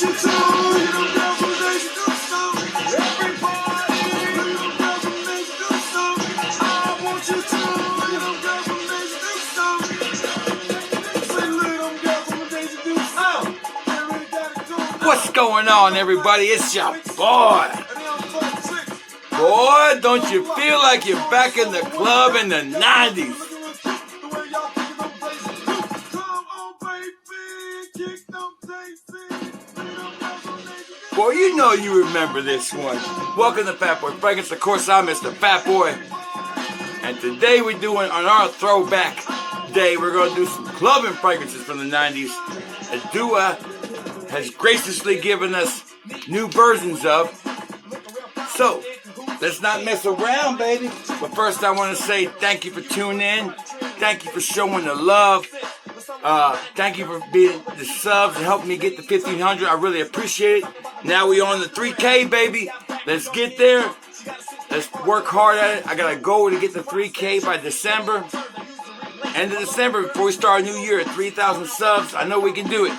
What's going on, everybody? It's your boy. Boy, don't you feel like you're back in the club in the 90s? Boy, you know you remember this one. Welcome to Fat Boy Fragrance. Of course, I'm Mr. Fat Boy. And today we're doing, on our Throwback Day, we're going to do some clubbing fragrances from the 90s. A Dua has graciously given us new versions of. So, let's not mess around, baby. But first, I want to say thank you for tuning in. Thank you for showing the love. Thank you for being the subs and helping me get to 1,500. I really appreciate it. Now we on the 3K, baby. Let's get there. Let's work hard at it. I got a goal to get to 3K by December. End of December, before we start a new year at 3,000 subs. I know we can do it.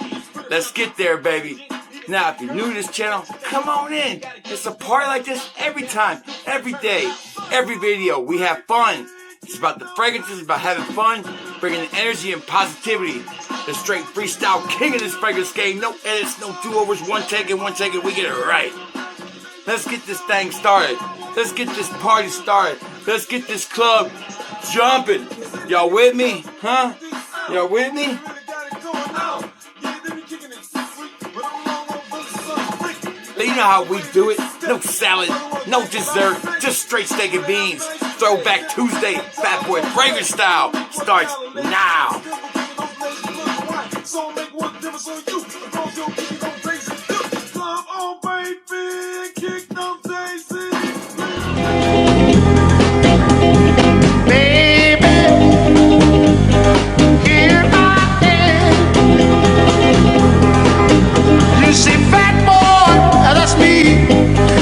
Let's get there, baby. Now, if you're new to this channel, come on in. It's a party like this every time, every day, every video. We have fun. It's about the fragrances, about having fun, bringing the energy and positivity. The straight freestyle king of this fragrance game. No edits, no do-overs, one take, we get it right. Let's get this thing started. Let's get this party started. Let's get this club jumping. Y'all with me? Huh? Y'all with me? You know how we do it. No salad, no dessert, just straight steak and beans. Throwback Tuesday, Fat Boy Fragrance style starts now.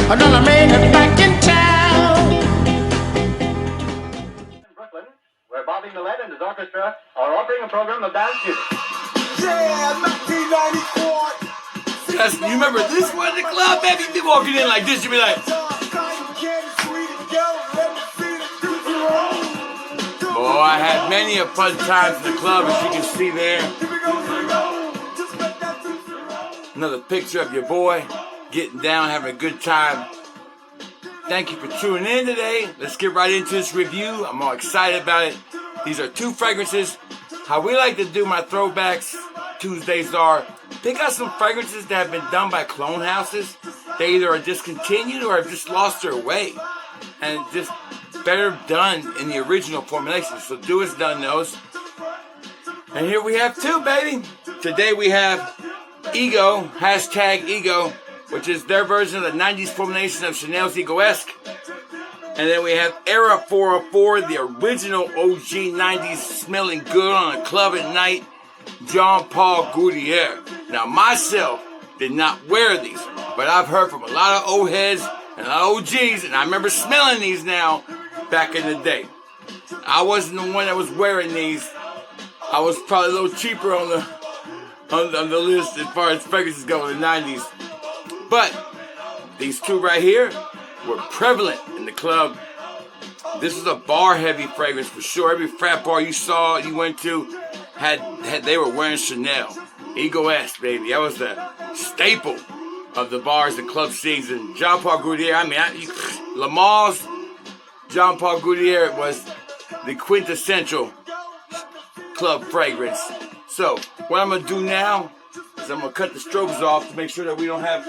Another man back in town. In Brooklyn, where Bobby Millett and his orchestra are offering a program of dance music. Yeah, 1994. Yes, you remember this one in the club, baby? You be walking in like this, you be like, boy, I had many a fun times in the club, as you can see there. Another picture of your boy getting down, having a good time. Thank you for tuning in today. Let's get right into this review. I'm all excited about it. These are two fragrances. How we like to do my throwbacks Tuesdays are pick out some fragrances that have been done by clone houses. They either are discontinued or have just lost their way. And just better done in the original formulation. So Dua's done those. And here we have two, baby. Today we have Ego, #Ego, which is their version of the 90s formulation of Chanel's Ego-esque. And then we have Era 404, the original OG 90s smelling good on a club at night, Jean Paul Gaultier. Now, myself did not wear these, but I've heard from a lot of old heads and a lot of OGs, and I remember smelling these now back in the day. I wasn't the one that was wearing these. I was probably a little cheaper on the list as far as fragrances go in the 90s. But these two right here were prevalent in the club. This is a bar-heavy fragrance for sure. Every frat bar you saw, you went to, they were wearing Chanel. Ego-esque, baby. That was the staple of the bars and club season. Jean Paul Gaultier, Le Mans, Jean Paul Gaultier was the quintessential club fragrance. So, what I'm going to do now is I'm going to cut the strobes off to make sure that we don't have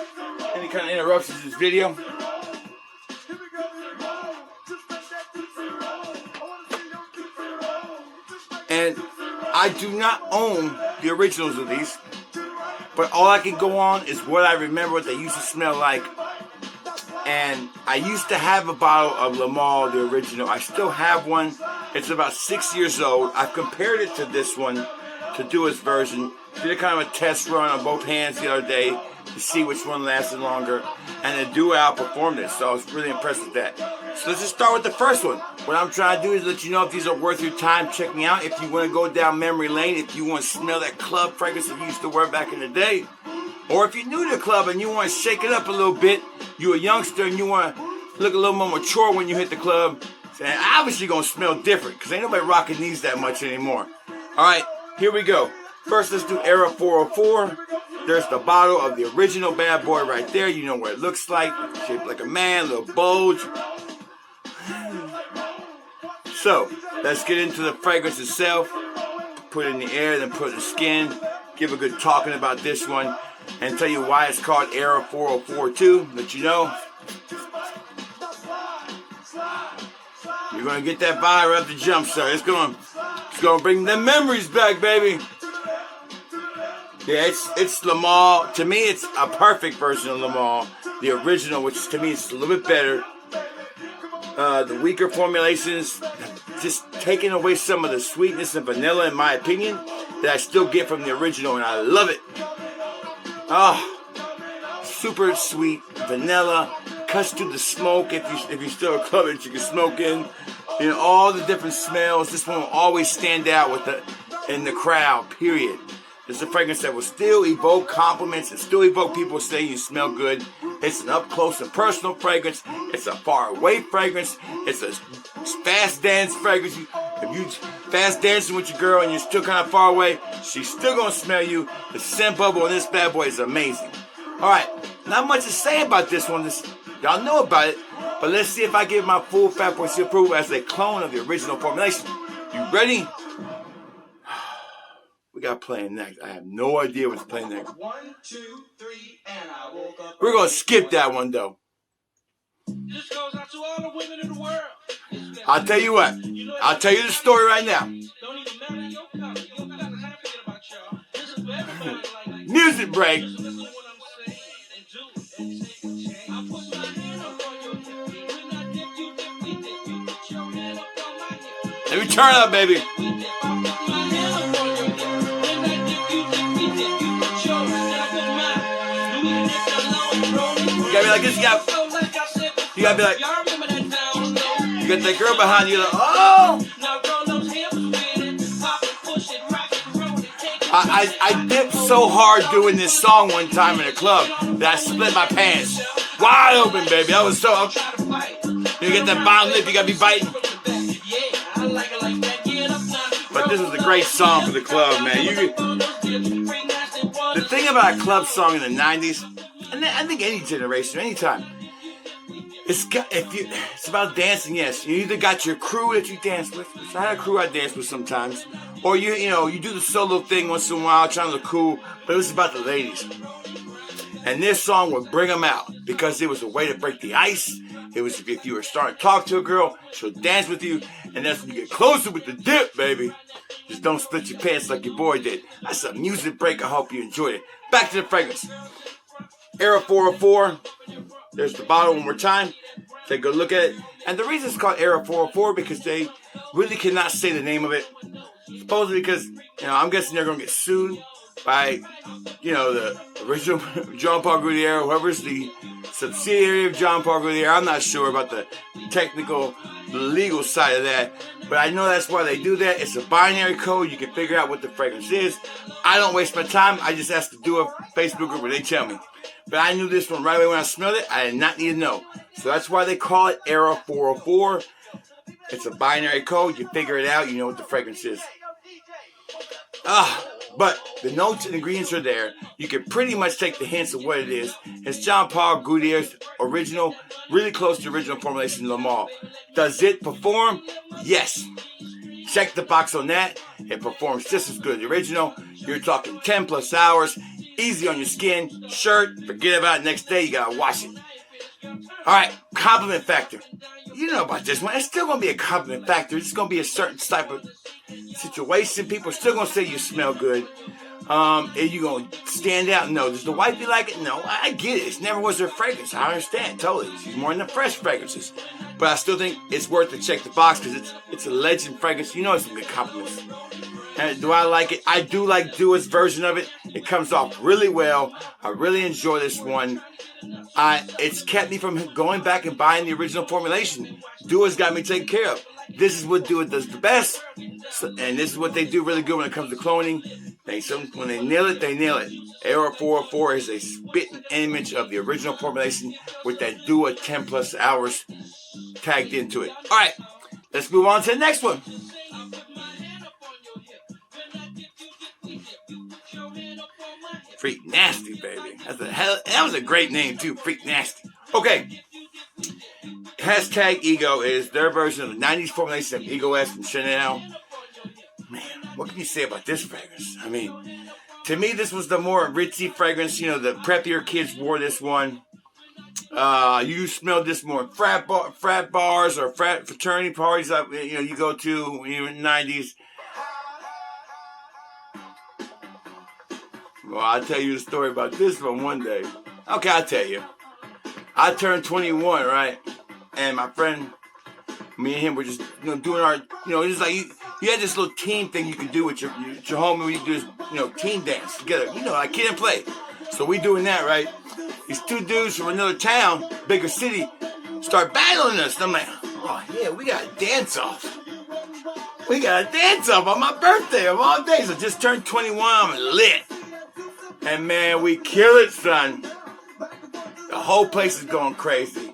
any kind of interruptions in this video. And I do not own the originals of these, but all I can go on is what I remember what they used to smell like. And I used to have a bottle of Le Mans, the original. I still have one. It's about 6 years old. I've compared it to this one, to Dua's version. Did a kind of a test run on both hands the other day to see which one lasted longer, and the Dua outperformed it, so I was really impressed with that. So let's just start with the first one. What I'm trying to do is let you know if these are worth your time. Check me out if you want to go down memory lane, if you want to smell that club fragrance that you used to wear back in the day. Or if you're new to the club and you want to shake it up a little bit, you're a youngster and you want to look a little more mature when you hit the club, and obviously going to smell different because ain't nobody rocking these that much anymore. All right, here we go. First, let's do Era 404. There's the bottle of the original bad boy right there. You know what it looks like. Shaped like a man, little bulge. So, let's get into the fragrance itself. Put it in the air, then put it in the skin. Give a good talking about this one. And tell you why it's called Era 404 too. Let you know. You're going to get that vibe right off the jump start. It's going to bring the memories back, baby. Yeah, it's Lamar. To me, it's a perfect version of Lamar. The original, which to me is a little bit better. The weaker formulations, just taking away some of the sweetness and vanilla, in my opinion, that I still get from the original, and I love it. Oh, super sweet vanilla, cuts through the smoke. If you're still a club that you can smoke in, you know, all the different smells. This one will always stand out in the crowd. Period. It's a fragrance that will still evoke compliments and still evoke people saying you smell good. It's an up close and personal fragrance. It's a far away fragrance. It's a fast dance fragrance. If you fast dancing with your girl and you're still kind of far away, she's still gonna smell you. The scent bubble on this bad boy is amazing. All right, not much to say about this one. Y'all know about it, but let's see if I give my full Fat Boy seal approval as a clone of the original formulation. You ready? We got playing next. I have no idea what's playing next. 1, 2, 3, and I woke up. We're gonna skip that one though. This goes out to all the women in the world. I'll tell you what. I'll tell you the story right now. Don't even matter your color. You don't gotta have to get about y'all. This is for everybody like Music break. listen to what I'm saying and do. I put my hand up on your hip. When I dip, you dip, we dip. You put your hand up on my hip. Let me turn up, baby. We dip. I put my hand up on your hip. When I dip, you dip, we dip. You put yours and I put mine. Do we dip alone, rolling? You gotta be like this. You gotta be like. Y'all remember that down low? You got that girl behind you. Like, oh. Now roll those hips with it. Pop it, push it, rock it, roll it, take it. I dipped so hard doing this song one time in a club that I split my pants. Wide open, baby. I was so up. You get that bottom lip, you gotta be biting. But this is a great song for the club, man. The thing about a club song in the 90s, and I think any generation, anytime, it's about dancing, yes. You either got your crew that you dance with, which I had a crew I dance with sometimes, or you do the solo thing once in a while, trying to look cool, but it was about the ladies. And this song would bring them out because it was a way to break the ice. It was if you were starting to talk to a girl, she'll dance with you, and that's when you get closer with the dip, baby. Just don't split your pants like your boy did. That's a music break. I hope you enjoyed it. Back to the fragrance. Era 404. There's the bottle one more time. Take a good look at it. And the reason it's called Era 404 because they really cannot say the name of it. Supposedly because, I'm guessing they're going to get sued by, the original John Paul Gaultier, whoever's the subsidiary of John Paul Gaultier. I'm not sure about the technical, legal side of that. But I know that's why they do that. It's a binary code. You can figure out what the fragrance is. I don't waste my time. I just ask to do a Facebook group where they tell me. But I knew this one right away when I smelled it. I did not need to know. So that's why they call it Era 404. It's a binary code. You figure it out. You know what the fragrance is. But the notes and ingredients are there. You can pretty much take the hints of what it is. It's John Paul Gaultier's original, really close to the original formulation Le Male. Does it perform? Yes. Check the box on that. It performs just as good as the original. You're talking 10 plus hours. Easy on your skin. Shirt. Forget about it next day. You gotta wash it. Alright, compliment factor. You know about this one. It's still going to be a compliment factor. It's going to be a certain type of situation. People are still going to say you smell good. Are you going to stand out? No. Does the wifey like it? No. I get it. It never was her fragrance. I understand. Totally. She's more into fresh fragrances. But I still think it's worth to check the box because it's a legend fragrance. You know it's some good compliments. And do I like it? I do like Dua's version of it. It comes off really well. I really enjoy this one. It's kept me from going back and buying the original formulation. Dua's got me taken care of. This is what Dua does the best, and this is what they do really good when it comes to cloning. When they nail it, they nail it. Era 404 is a spitting image of the original formulation with that Dua 10 plus hours tagged into it. All right, let's move on to the next one. Freak Nasty, baby. That was a great name, too. Freak Nasty. Okay. Hashtag Ego is their version of the 90s formulation of Ego S from Chanel. Man, what can you say about this fragrance? I mean, to me, this was the more ritzy fragrance. You know, the preppier kids wore this one. You smelled this more in frat bars or fraternity parties that you go to when you were in the 90s. Well, I'll tell you a story about this one day. Okay, I'll tell you. I turned 21, right? And my friend, me and him were just doing our, just like you had this little team thing you could do with your homie where you do this, team dance together, like kid and play. So we doing that, right? These two dudes from another town, bigger city, start battling us. And I'm like, oh yeah, we got a dance off. We got a dance off on my birthday of all days. I just turned 21, I'm lit. And man, we kill it, son. The whole place is going crazy.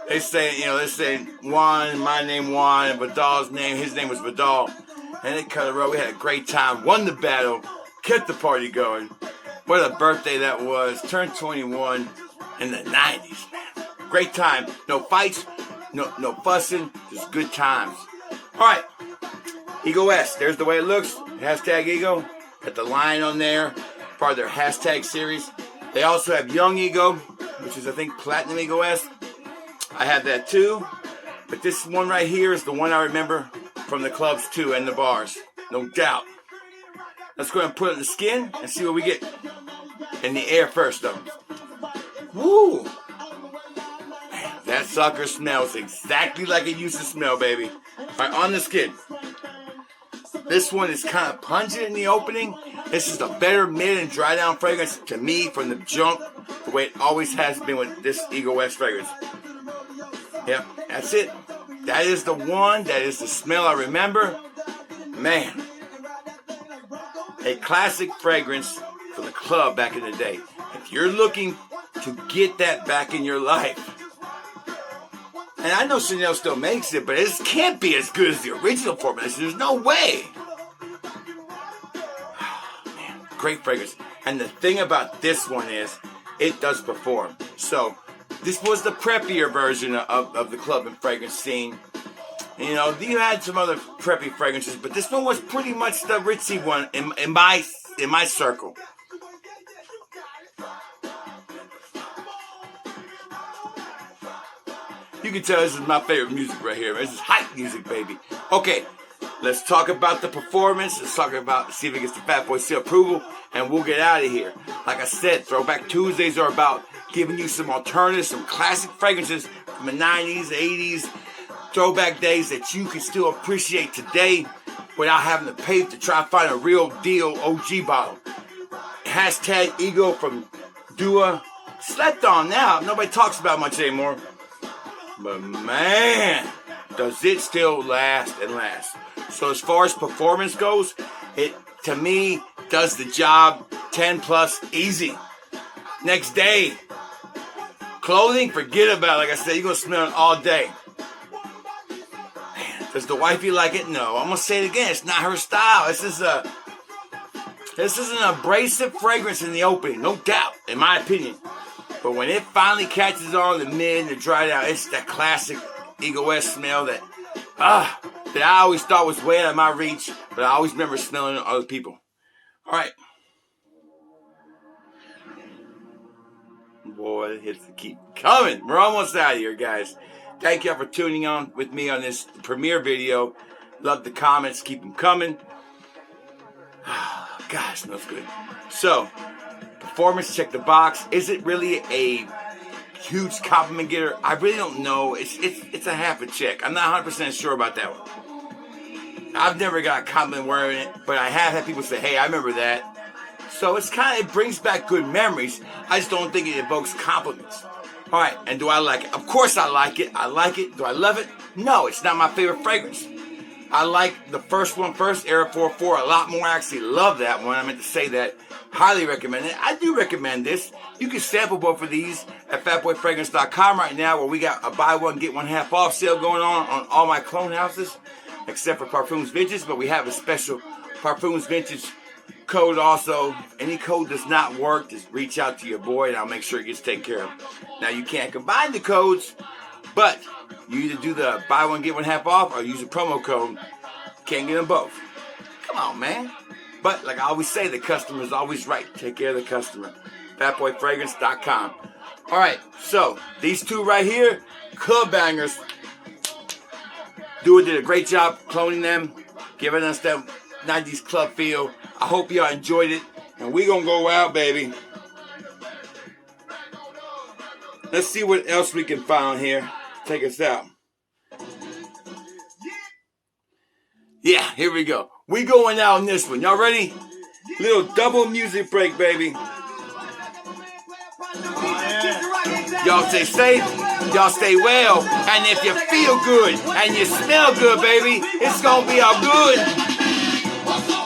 They say Juan, my name Juan, and Vidal's name, his name was Vidal. And they cut a row. We had a great time, won the battle, kept the party going. What a birthday that was. Turned 21 in the 90s, man. Great time. No fights, no fussing, just good times. All right, Ego S, there's the way it looks. Hashtag Ego, got the line on there, part of their hashtag series. They also have Young Ego, which is, I think, Platinum Ego S. I have that too, but this one right here is the one I remember from the clubs too and the bars, no doubt. Let's go ahead and put it in the skin and see what we get in the air first though. Woo! Man, that sucker smells exactly like it used to smell, baby. All right, on the skin. This one is kind of pungent in the opening. This is the better mid and dry down fragrance to me from the jump, the way it always has been with this Ego S fragrance. Yep, that's it. That is the one. That is the smell I remember. Man, a classic fragrance for the club back in the day. If you're looking to get that back in your life, and I know Chanel still makes it, but it can't be as good as the original formulation. There's no way. Man, great fragrance. And the thing about this one is, it does perform. So, this was the preppier version of the club and fragrance scene. You had some other preppy fragrances, but this one was pretty much the ritzy one in my circle. You can tell this is my favorite music right here. This is hype music, baby. Okay, let's talk about the performance. Let's talk about, see if it gets the Fat Boy seal approval, and we'll get out of here. Like I said, Throwback Tuesdays are about giving you some alternatives, some classic fragrances from the 90s, 80s, throwback days that you can still appreciate today without having to pay to try to find a real deal OG bottle. Hashtag Ego from Dua. Slept on now. Nobody talks about much anymore. But man, does it still last and last. So as far as performance goes, it, to me, does the job 10 plus easy. Next day, clothing, forget about it. Like I said, you're going to smell it all day. Man, does the wifey like it? No. I'm going to say it again. It's not her style. This is an abrasive fragrance in the opening, no doubt, in my opinion. But when it finally catches on the mid and the dry down, it's that classic Ego S smell that I always thought was way out of my reach, but I always remember smelling it on other people. All right. Boy, the hits keep coming. We're almost out of here, guys. Thank y'all for tuning on with me on this premiere video. Love the comments. Keep them coming. Gosh, smells good. So, performance, check the box. Is it really a huge compliment getter? I really don't know. It's a half a check. I'm not 100% sure about that one. I've never got a compliment wearing it, but I have had people say, hey, I remember that. So it's kind of, it brings back good memories. I just don't think it evokes compliments. All right, and do I like it? Of course I like it. I like it. Do I love it? No, it's not my favorite fragrance. I like the first one first, Era 44, a lot more. I actually love that one. I meant to say that. Highly recommend it. I do recommend this. You can sample both of these at fatboyfragrance.com right now, where we got a buy one, get one half off sale going on all my clone houses, except for Parfums Vintage, but we have a special Parfums Vintage code also. If any code does not work, just reach out to your boy and I'll make sure it gets taken care of. Now, you can't combine the codes, but you either do the buy one, get one half off or use a promo code. Can't get them both. Come on, man. But like I always say, the customer is always right. Take care of the customer. fatboyfragrance.com. All right, so these two right here, club bangers. Did a great job cloning them, giving us that 90s club feel. I hope y'all enjoyed it. And we gonna go out, baby. Let's see what else we can find here. Take us out. Yeah, here we go. We going out on this one. Y'all ready? Little double music break, baby. Y'all stay safe. Y'all stay well. And if you feel good and you smell good, baby, it's gonna be all good.